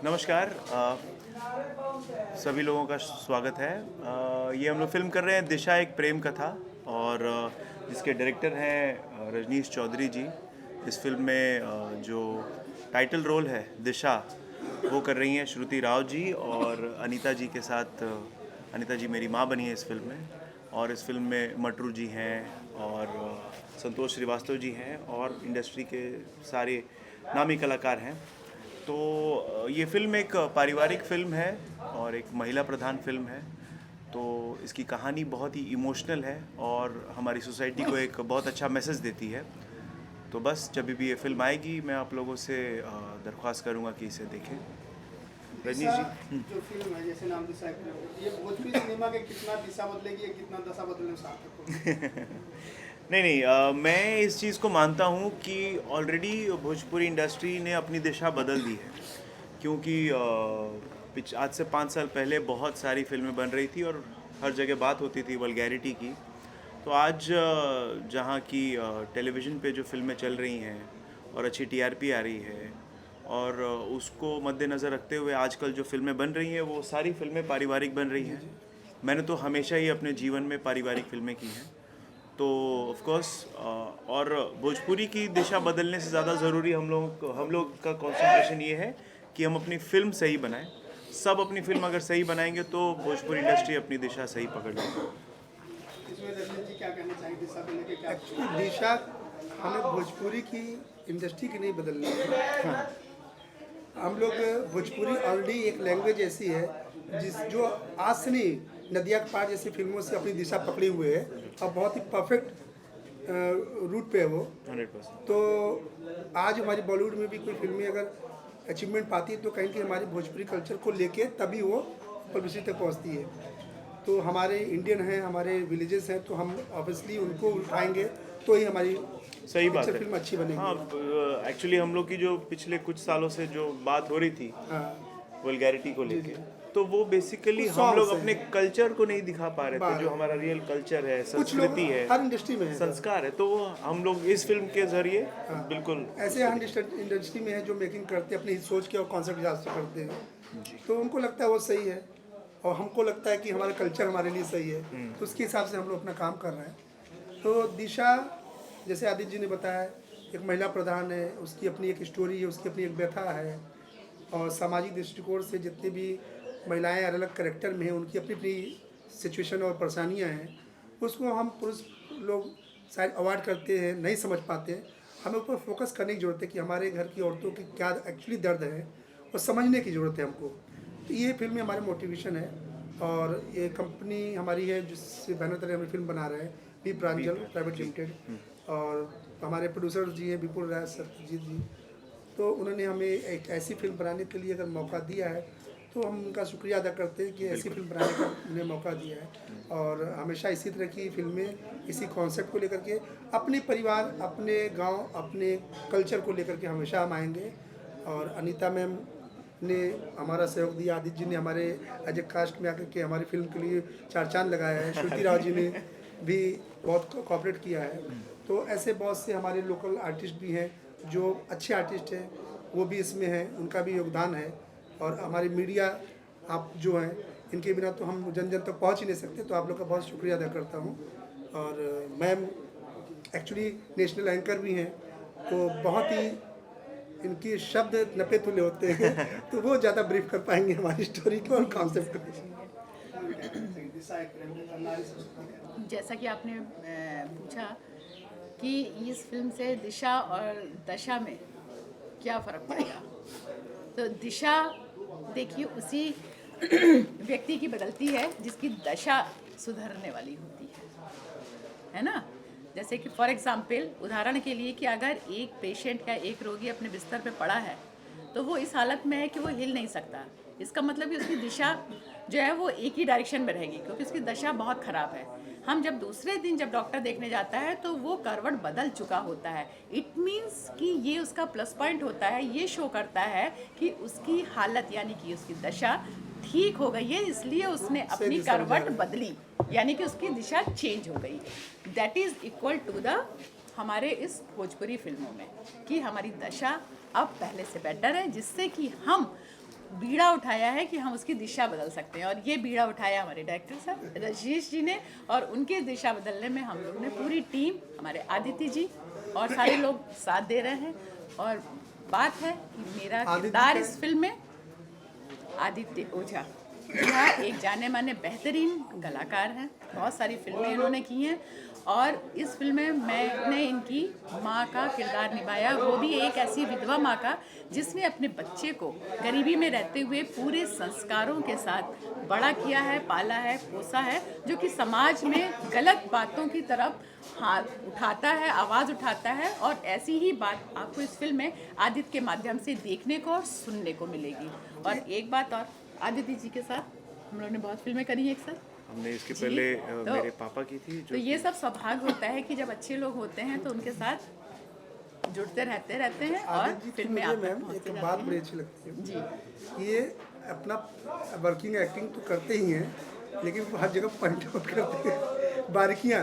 नमस्कार। सभी लोगों का स्वागत है। ये हम लोग फिल्म कर रहे हैं दिशा एक प्रेम कथा, और जिसके डायरेक्टर हैं रजनीश चौधरी जी। इस फिल्म में जो टाइटल रोल है दिशा, वो कर रही हैं श्रुति राव जी, और अनीता जी के साथ अनीता जी मेरी माँ बनी है इस फिल्म में। और इस फिल्म में मटरू जी हैं और संतोष श्रीवास्तव जी हैं, और इंडस्ट्री के सारे नामी कलाकार हैं। तो ये फ़िल्म एक पारिवारिक फ़िल्म है और एक महिला प्रधान फ़िल्म है। तो इसकी कहानी बहुत ही इमोशनल है और हमारी सोसाइटी को एक बहुत अच्छा मैसेज देती है। तो बस जब भी ये फ़िल्म आएगी मैं आप लोगों से दरख्वास्त करूँगा कि इसे देखें। रजनीश दिशा जी। जो फिल्म है, जैसे नाम दिशा है, ये भोजपुरी सिनेमा के कितना दिशा बदलेगी या कितना दशा बदलने में सार्थक होगी? नहीं नहीं, मैं इस चीज़ को मानता हूँ कि ऑलरेडी भोजपुरी इंडस्ट्री ने अपनी दिशा बदल दी है। क्योंकि आज से 5 साल पहले बहुत सारी फिल्में बन रही थी और हर जगह बात होती थी वल्गैरिटी की। तो आज जहाँ की टेलीविज़न पे जो फिल्में चल रही हैं और अच्छी टीआरपी आ रही है, और उसको मद्देनज़र रखते हुए आजकल जो फिल्में बन रही हैं वो सारी फिल्में पारिवारिक बन रही हैं। मैंने तो हमेशा ही अपने जीवन में पारिवारिक फिल्में की हैं। तो ऑफ कोर्स और भोजपुरी की दिशा बदलने से ज़्यादा ज़रूरी हम लोग का कंसंट्रेशन ये है कि हम अपनी फिल्म सही बनाएं। सब अपनी फिल्म अगर सही बनाएंगे तो भोजपुरी इंडस्ट्री अपनी दिशा सही पकड़ लेगी। इसमें रजनीश जी क्या कहना चाहिए दिशा को लेकर, क्या एक्चुअली दिशा हमें भोजपुरी की इंडस्ट्री की नहीं बदलनी है। हम लोग भोजपुरी ऑलरेडी एक लैंग्वेज ऐसी है जो आज से नहीं, नदिया के पार जैसी फिल्मों से अपनी दिशा पकड़ी हुए है और बहुत ही परफेक्ट रूट पे है वो। 100%। तो आज हमारी बॉलीवुड में भी कोई फिल्में अगर अचीवमेंट पाती है तो कहीं कि हमारी भोजपुरी कल्चर को लेके तभी वो पब्लिसिटी तक पहुंचती है। तो हमारे इंडियन हैं, हमारे विलेजेस हैं, तो हम ऑब्वियसली उनको उठाएंगे तो ही हमारी सही बात है। फिल्म अच्छी बनेगी। हाँ, एक्चुअली हम लोग की जो पिछले कुछ सालों से जो बात हो रही थी हाँ, वल्गैरिटी को लेके, तो वो बेसिकली कुछ हम लोग songs अपने हैं। कल्चर को नहीं दिखा पा रहे थे, बात जो है। हमारा रियल कल्चर है, कुछ लोग संस्कृति है, हर इंडस्ट्री में है संस्कार है। तो वो हम लोग इस फिल्म के जरिए बिल्कुल ऐसे हर इंडस्ट्री में है जो मेकिंग करते हैं, अपनी सोच के और कॉन्सेप्ट के हिसाब से करते हैं। तो उनको लगता है वो सही है और हमको लगता है कि हमारा कल्चर हमारे लिए सही है, तो उसके हिसाब से हम लोग अपना काम कर रहे हैं। तो दिशा, जैसे आदित्य जी ने बताया, एक महिला प्रधान है, उसकी अपनी एक स्टोरी है, उसकी अपनी एक व्यथा है, और सामाजिक दृष्टिकोण से जितने भी महिलाएं अलग अलग करेक्टर में हैं उनकी अपनी अपनी सिचुएशन और परेशानियां हैं। उसको हम पुरुष लोग शायद अवॉइड करते हैं, नहीं समझ पाते हैं। हमें ऊपर फोकस करने की ज़रूरत है कि हमारे घर की औरतों की क्या एक्चुअली दर्द है और समझने की ज़रूरत है हमको। तो ये फिल्म में हमारे मोटिवेशन है, और ये कंपनी हमारी है जिससे बैनर तरह हमें फिल्म बना रहे हैं, बी प्रांजल प्राइवेट लिमिटेड, और हमारे प्रोड्यूसर जी हैं विपुल राय सत्यजीत जी। तो उन्होंने हमें एक ऐसी फिल्म बनाने के लिए अगर मौका दिया है तो हम उनका शुक्रिया अदा करते हैं कि ऐसी फिल्म बनाने का उन्हें मौका दिया है। और हमेशा इसी तरह की फिल्में इसी कॉन्सेप्ट को लेकर के अपने परिवार, अपने गांव, अपने कल्चर को लेकर के हमेशा हम आएंगे। और अनीता मैम ने हमारा सहयोग दिया, आदित्य जी ने हमारे एज ए कास्ट में आकर के हमारी फिल्म के लिए 4 चांद लगाया है, श्रुति राव जी ने भी बहुत कोऑपरेट किया है। तो ऐसे बहुत से हमारे लोकल आर्टिस्ट भी हैं जो अच्छे आर्टिस्ट हैं, वो भी इसमें हैं, उनका भी योगदान है। और हमारी मीडिया आप जो हैं, इनके बिना तो हम जन जन तक पहुंच ही नहीं सकते, तो आप लोग का बहुत शुक्रिया अदा करता हूं। और मैम एक्चुअली नेशनल एंकर भी हैं, तो बहुत ही इनके शब्द नपे तुले होते हैं तो वो ज़्यादा ब्रीफ कर पाएंगे हमारी स्टोरी को और कॉन्सेप्ट को। दिशा एक प्रेम कथा, नारी संस्कृति। जैसा कि आपने पूछा कि इस फिल्म से दिशा और दशा में क्या फ़र्क पड़ेगा, तो दिशा देखिए उसी व्यक्ति की बदलती है जिसकी दशा सुधरने वाली होती है ना। जैसे कि फॉर एग्जांपल, उदाहरण के लिए, कि अगर एक पेशेंट या एक रोगी अपने बिस्तर पे पड़ा है तो वो इस हालत में है कि वो हिल नहीं सकता। इसका मतलब कि उसकी दिशा जो है वो एक ही डायरेक्शन में रहेगी, क्योंकि उसकी दशा बहुत ख़राब है। हम जब दूसरे दिन जब डॉक्टर देखने जाता है तो वो करवट बदल चुका होता है। इट मीन्स कि ये उसका प्लस पॉइंट होता है, ये शो करता है कि उसकी हालत यानी कि उसकी दशा ठीक हो गई है, इसलिए उसने अपनी करवट बदली, यानी कि उसकी दिशा चेंज हो गई। That is equal to the हमारे इस भोजपुरी फिल्मों में कि हमारी दशा अब पहले से बेटर है, जिससे कि हम बीड़ा उठाया है कि हम उसकी दिशा बदल सकते हैं, और ये बीड़ा उठाया हमारे डायरेक्टर साहब रजनीश जी ने, और उनके दिशा बदलने में हम लोग ने पूरी टीम, हमारे आदित्य जी और सारे लोग साथ दे रहे हैं। और बात है कि मेरा किरदार इस फिल्म में आदित्य ओझा, यह एक जाने माने बेहतरीन कलाकार हैं, बहुत सारी फिल्में इन्होंने की हैं, और इस फिल्म में मैंने इनकी माँ का किरदार निभाया, वो भी एक ऐसी विधवा माँ का जिसने अपने बच्चे को गरीबी में रहते हुए पूरे संस्कारों के साथ बड़ा किया है, पाला है, पोसा है, जो कि समाज में गलत बातों की तरफ हाथ उठाता है, आवाज़ उठाता है। और ऐसी ही बात आपको इस फिल्म में आदित्य के माध्यम से देखने को और सुनने को मिलेगी। और एक बात और, आदित्य जी के साथ हम लोगों ने बहुत फिल्में करी हैं एक साथ। हमने इसके पहले मेरे पापा की थी तो ये सब सौभाग्य होता है कि जब अच्छे लोग होते हैं तो उनके साथ जुड़ते रहते हैं और आदित्य जी की फिल्म में मुझे आप मैम पहुंचते एक जाते बात हैं। बड़ी अच्छी लगती है जी, ये अपना वर्किंग एक्टिंग तो करते ही हैं, लेकिन वो हर जगह पॉइंट आउट करते हैं बारीकियाँ,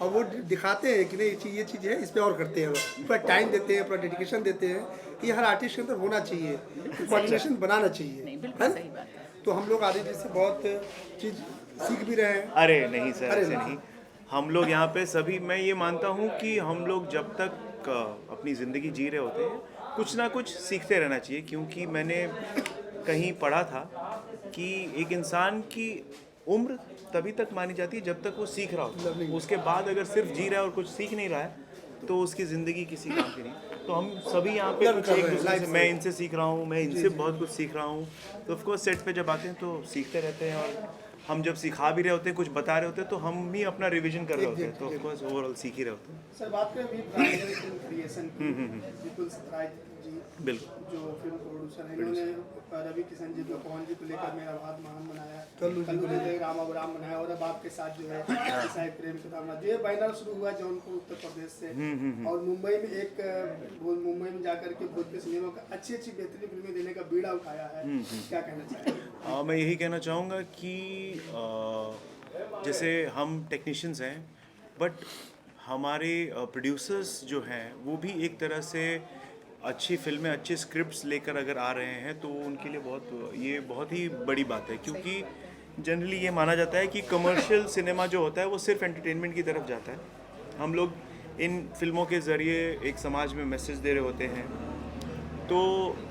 और वो दिखाते हैं कि नहीं ये चीज़ है, इस पे और करते हैं, पूरा टाइम देते हैं, पूरा डेडिकेशन देते हैं। ये हर आर्टिस्ट के अंदर होना चाहिए, कोऑर्डिनेशन बनाना चाहिए, नहीं है बिल्कुल ना? सही बात है। तो हम लोग आदित्य जी से बहुत चीज़ सीख भी रहे हैं। अरे नहीं सर, अरे ऐसे नहीं। हम लोग यहाँ पे सभी, मैं ये मानता हूँ कि हम लोग जब तक अपनी ज़िंदगी जी रहे होते हैं, कुछ ना कुछ सीखते रहना चाहिए। क्योंकि मैंने कहीं पढ़ा था कि एक इंसान की उम्र तभी तक मानी जाती है जब तक वो सीख रहा होता है। उसके बाद अगर सिर्फ जी रहा है और कुछ सीख नहीं रहा है तो उसकी ज़िंदगी किसी काम की नहीं। तो हम सभी यहाँ पे कुछ एक दूसरे से, मैं इनसे सीख रहा हूँ, मैं इनसे बहुत कुछ सीख रहा हूँ। तो ऑफकोर्स सेट पे जब आते हैं तो सीखते रहते हैं, और हम जब सिखा भी रहे होते हैं, कुछ बता रहे होते हैं, तो हम भी अपना रिवीजन कर रहे होते हैं, तो ऑफकोर्स ओवरऑल सीख ही रहे होते हैं। सर बात करें अभी प्राइमरी फिल्म क्रिएशन की, विपुल सतराय जी बिल्कुल। जो फिल्म प्रोड्यूसर हैं, इन्होंने रवि किशन जी को, पवन जी को लेकर मेरा भारत महान बनाया, कल्लू जी को लेकर राम अबराम बनाया, और अब आपके साथ जो है दिशा एक प्रेम कथा बना, जो ये बैनर शुरू हुआ जौनपुर उत्तर प्रदेश से, और मुंबई में जाकर के भोजपुरी सिनेमा का अच्छी बेहतरीन फिल्में देने का बीड़ा उठाया है। क्या कहना चाहिए? मैं यही कहना चाहूँगा कि जैसे हम टेक्नीशियंस हैं, बट हमारे प्रोड्यूसर्स जो हैं वो भी एक तरह से अच्छी फिल्में, अच्छी स्क्रिप्ट्स लेकर अगर आ रहे हैं तो उनके लिए बहुत ही बड़ी बात है। क्योंकि जनरली ये माना जाता है कि कमर्शियल सिनेमा जो होता है वो सिर्फ एंटरटेनमेंट की तरफ जाता है। हम लोग इन फिल्मों के ज़रिए एक समाज में मैसेज दे रहे होते हैं, तो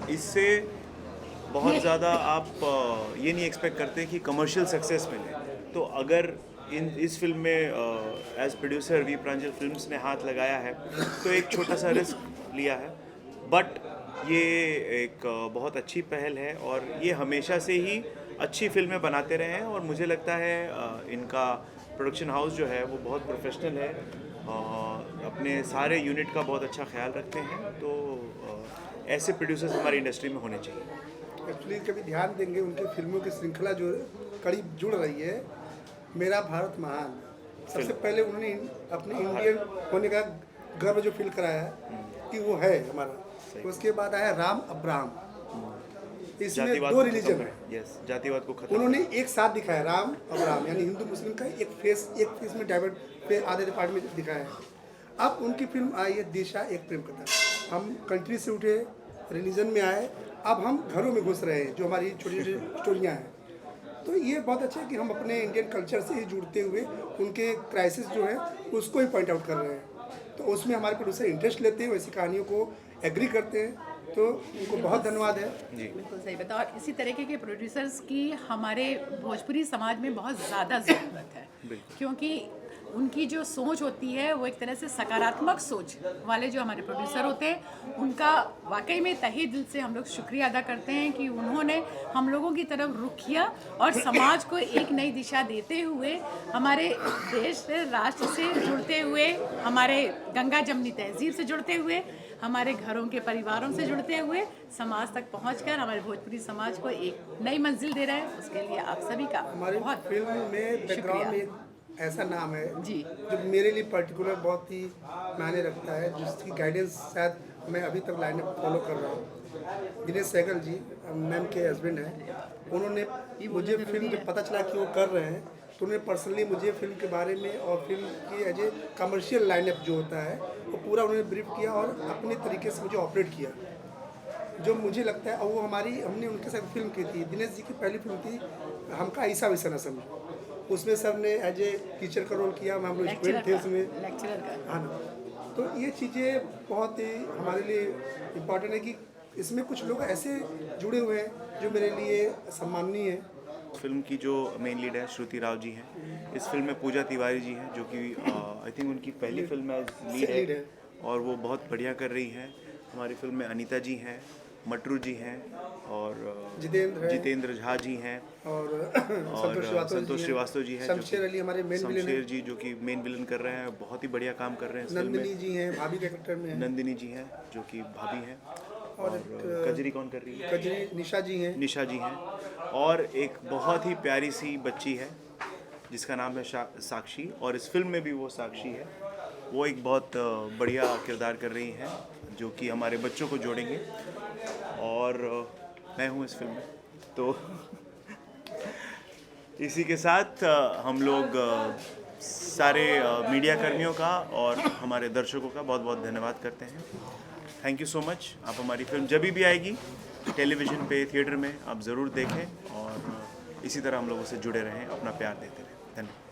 इससे बहुत ज़्यादा आप ये नहीं एक्सपेक्ट करते कि कमर्शियल सक्सेस मिले। तो अगर इस फिल्म में as producer V Pranjal films ने हाथ लगाया है तो एक छोटा सा रिस्क लिया है, बट ये एक बहुत अच्छी पहल है, और ये हमेशा से ही अच्छी फिल्में बनाते रहे हैं। और मुझे लगता है इनका प्रोडक्शन हाउस जो है वो बहुत प्रोफेशनल है, अपने सारे यूनिट का बहुत अच्छा ख्याल रखते हैं। तो ऐसे प्रोड्यूसर्स हमारी इंडस्ट्री में होने चाहिए। एक्चुअली कभी ध्यान देंगे उनकी फिल्मों की श्रृंखला जो कड़ी जुड़ रही है, मेरा भारत महान, सबसे पहले उन्होंने अपने इंडियन होने का गर्व जो फील कराया है कि वो है हमारा। उसके बाद आया राम अब्राहम, इसमें दो रिलीजन है, यस, जातिवाद को खत्म उन्होंने एक साथ दिखाया, राम अब्राहम यानी हिंदू मुस्लिम का एक फेस में डाइवर्ट पे आधे पार्ट में दिखाया है। अब उनकी फिल्म आई है दिशा एक प्रेम कथा। हम कंट्री से उठे, रिलीजन में आए, अब हम घरों में घुस रहे हैं, जो हमारी छोटी छोटी स्टोरियाँ हैं। तो ये बहुत अच्छा है कि हम अपने इंडियन कल्चर से ही जुड़ते हुए उनके क्राइसिस जो है उसको ही पॉइंट आउट कर रहे हैं। तो उसमें हमारे प्रोड्यूसर इंटरेस्ट लेते हैं, वैसी कहानियों को एग्री करते हैं, तो उनको बहुत धन्यवाद है जी। बिल्कुल सही बता। और इसी तरीके के प्रोड्यूसर्स की हमारे भोजपुरी समाज में बहुत ज़्यादा ज़रूरत है, क्योंकि उनकी जो सोच होती है वो एक तरह से सकारात्मक सोच वाले जो हमारे प्रोड्यूसर होते हैं, उनका वाकई में तहे दिल से हम लोग शुक्रिया अदा करते हैं कि उन्होंने हम लोगों की तरफ रुख किया और समाज को एक नई दिशा देते हुए, हमारे देश से, राष्ट्र से जुड़ते हुए, हमारे गंगा जमनी तहजीब से जुड़ते हुए, हमारे घरों के परिवारों से जुड़ते हुए समाज तक पहुंचकर हमारे भोजपुरी समाज को एक नई मंजिल दे रहे हैं। उसके लिए आप सभी का हमारी बहुत फिल्म में बैकग्राउंड में ऐसा नाम है जी, जो मेरे लिए पर्टिकुलर बहुत ही मायने रखता है, जिसकी गाइडेंस शायद मैं अभी तक लाइन फॉलो कर रहा हूँ। दिनेश सहगल जी मैम के हस्बैंड हैं, उन्होंने मुझे फिल्म जब पता चला कि वो कर रहे हैं तो उन्होंने पर्सनली मुझे फिल्म के बारे में और फिल्म की एज ए कमर्शियल लाइनअप जो होता है वो पूरा उन्होंने ब्रीफ किया और अपने तरीके से मुझे ऑपरेट किया। जो मुझे लगता है, और वो हमने उनके साथ फिल्म की थी, दिनेश जी की पहली फिल्म थी हमका ईसा वैसन असम, उसमें सर ने एज ए टीचर का रोल किया, हम लोग स्टूडेंट थे उसमें। लेक्चरर का। हाँ ना, तो ये चीज़ें बहुत ही हमारे लिए इम्पोर्टेंट है कि इसमें कुछ लोग ऐसे जुड़े हुए हैं जो मेरे लिए सम्माननीय है। फिल्म की जो मेन लीड है श्रुति राव जी हैं, इस फिल्म में पूजा तिवारी जी हैं जो कि आई थिंक उनकी पहली फिल्म में लीड लीड है है। और वो बहुत बढ़िया कर रही हैं। हमारी फिल्म में अनीता जी हैं, मटरू जी हैं और जितेंद्र झा जी हैं और और संतोष श्रीवास्तव जी हैं, शमशेर अली हमारे मेन विलेन शमशेर जी जो कि मेन विलन कर रहे हैं, बहुत ही बढ़िया काम कर रहे हैं इस फिल्म नंदिनी में। जी हैं, भाभी के कैरेक्टर में है, नंदिनी जी हैं जो कि भाभी हैं और कजरी कौन कर रही है? कजरी निशा जी हैं, निशा जी हैं और एक बहुत ही प्यारी सी बच्ची है जिसका नाम है साक्षी, और इस फिल्म में भी वो साक्षी है। वो एक बहुत बढ़िया किरदार कर रही हैं जो कि हमारे बच्चों को जोड़ेंगे, और मैं हूँ इस फिल्म में। तो इसी के साथ हम लोग सारे मीडिया कर्मियों का और हमारे दर्शकों का बहुत बहुत धन्यवाद करते हैं। Thank you so much. आप हमारी फिल्म जब भी आएगी टेलीविज़न पे, थिएटर में, आप ज़रूर देखें और इसी तरह हम लोगों से जुड़े रहें, अपना प्यार देते रहें। धन्यवाद।